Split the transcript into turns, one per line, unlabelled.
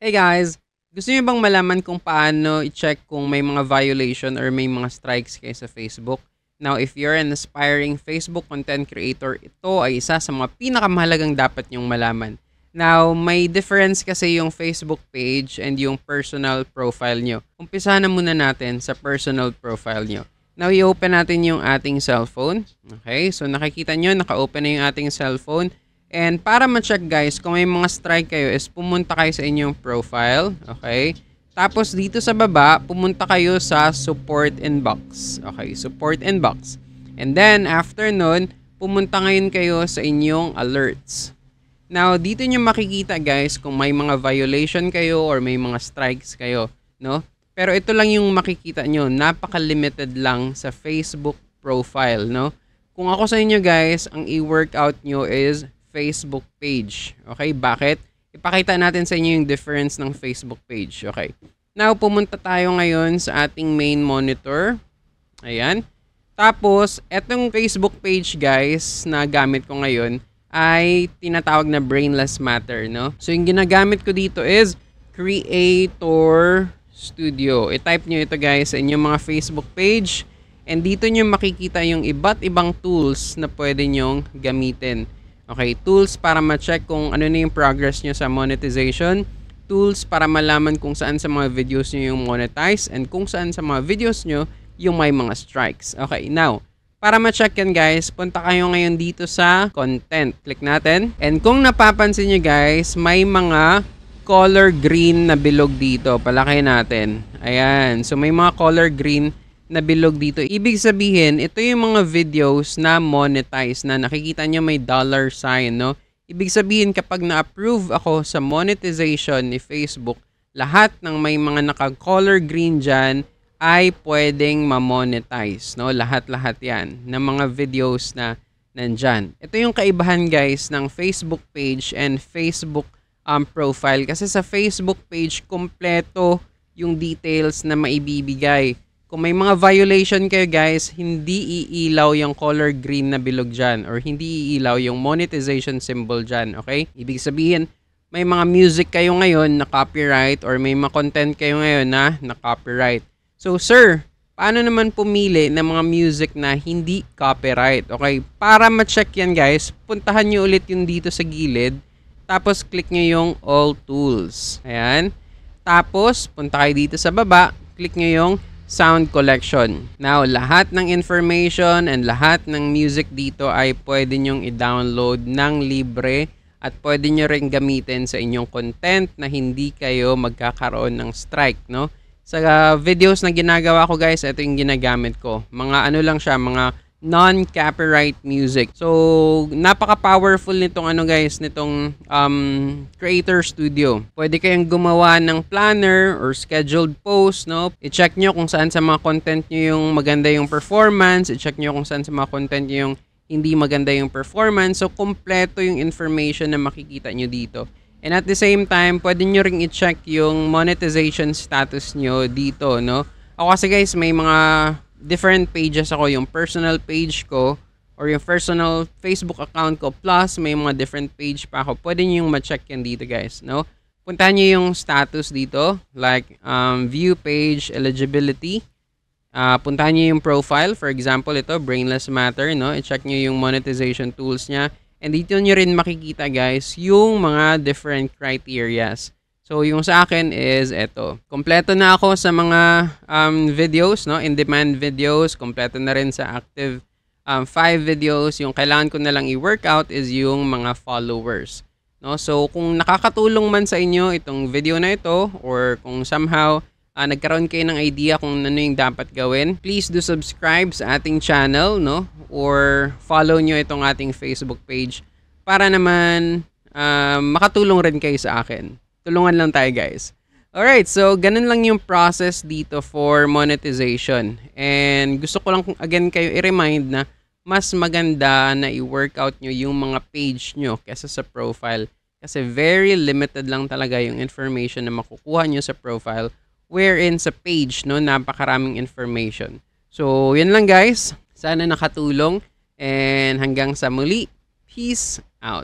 Hey guys! Gusto niyo bang malaman kung paano i-check kung may mga violation or may mga strikes kayo sa Facebook? Now, if you're an aspiring Facebook content creator, ito ay isa sa mga pinakamahalagang dapat niyong malaman. Now, may difference kasi yung Facebook page and yung personal profile nyo. Umpisahan na muna natin sa personal profile nyo. Now, i-open natin yung ating cellphone. Okay, so nakikita nyo, naka-open na yung ating cellphone. And para ma-check guys, kung may mga strike kayo is pumunta kayo sa inyong profile. Okay? Tapos dito sa baba, pumunta kayo sa support inbox. Okay, support inbox. And then after nun, pumunta ngayon kayo sa inyong alerts. Now, dito nyo makikita guys kung may mga violation kayo or may mga strikes kayo. No? Pero ito lang yung makikita nyo. Napaka-limited lang sa Facebook profile. No? Kung ako sa inyo guys, ang i-workout nyo is Facebook page. Okay, bakit? Ipakita natin sa inyo yung difference ng Facebook page. Okay. Now, pumunta tayo ngayon sa ating main monitor. Ayan. Tapos, etong Facebook page guys na gamit ko ngayon ay tinatawag na Brainless Matter, no? So, yung ginagamit ko dito is Creator Studio. I-type nyo ito guys sa inyong mga Facebook page. And dito nyo makikita yung iba't ibang tools na pwede nyong gamitin. Okay, tools para ma-check kung ano na yung progress nyo sa monetization. Tools para malaman kung saan sa mga videos nyo yung monetize and kung saan sa mga videos nyo yung may mga strikes. Okay, now, para ma-check yan guys, punta kayo ngayon dito sa content. Click natin. And kung napapansin nyo guys, may mga color green na bilog dito. Palaki natin. Ayan, so may mga color green na bilog dito. Ibig sabihin, ito yung mga videos na monetize na nakikita nyo may dollar sign, no? Ibig sabihin, kapag na-approve ako sa monetization ni Facebook, lahat ng may mga naka-color green dyan ay pwedeng ma-monetize, no? Lahat-lahat yan ng mga videos na nandyan. Ito yung kaibahan guys ng Facebook page and Facebook profile. Kasi sa Facebook page, kompleto yung details na maibibigay. Kung may mga violation kayo guys, hindi iilaw yung color green na bilog dyan or hindi iilaw yung monetization symbol dyan, okay? Ibig sabihin, may mga music kayo ngayon na copyright or may mga content kayo ngayon na copyright. So sir, paano naman pumili ng mga music na hindi copyright, okay? Para ma-check yan guys, puntahan nyo ulit yung dito sa gilid, tapos click nyo yung all tools. Ayan. Tapos, punta kayo dito sa baba, click nyo yung sound collection. Now, lahat ng information and lahat ng music dito ay pwede nyong i-download ng libre at pwede nyo rin gamitin sa inyong content na hindi kayo magkakaroon ng strike, no? Sa videos na ginagawa ko guys, ito yung ginagamit ko. Mga ano lang siya, mga non-copyright music. So, napaka-powerful nitong ano guys, nitong Creator Studio. Pwede kayong gumawa ng planner or scheduled post, no? I-check nyo kung saan sa mga content nyo yung maganda yung performance. I-check nyo kung saan sa mga content nyo yung hindi maganda yung performance. So, kompleto yung information na makikita nyo dito. And at the same time, pwede nyo ring i-check yung monetization status nyo dito, no? Ako kasi guys, may mga different pages ako, yung personal page ko or yung personal Facebook account ko plus may mga different page pa ako. Pwede nyo yung ma-check yan dito guys, no? Puntahan nyo yung status dito like view page eligibility. Puntahan nyo yung profile, for example ito Brainless Matter, no? I-check nyo yung monetization tools nya and dito nyo rin makikita guys yung mga different criterias. So, yung sa akin is eto. Kompleto na ako sa mga videos, no? In-demand videos. Kompleto na rin sa active 5 videos. Yung kailangan ko na lang i-workout is yung mga followers. No? So, kung nakakatulong man sa inyo itong video na ito or kung somehow nagkaroon kayo ng idea kung ano yung dapat gawin, please do subscribe sa ating channel, no? Or follow nyo itong ating Facebook page para naman makatulong rin kayo sa akin. Tulungan lang tayo guys. Alright, so ganun lang yung process dito for monetization. And gusto ko lang again kayo i-remind na mas maganda na i-workout nyo yung mga page nyo kesa sa profile. Kasi very limited lang talaga yung information na makukuha nyo sa profile. Wherein sa page, no, napakaraming information. So, yun lang guys. Sana nakatulong. And hanggang sa muli, peace out.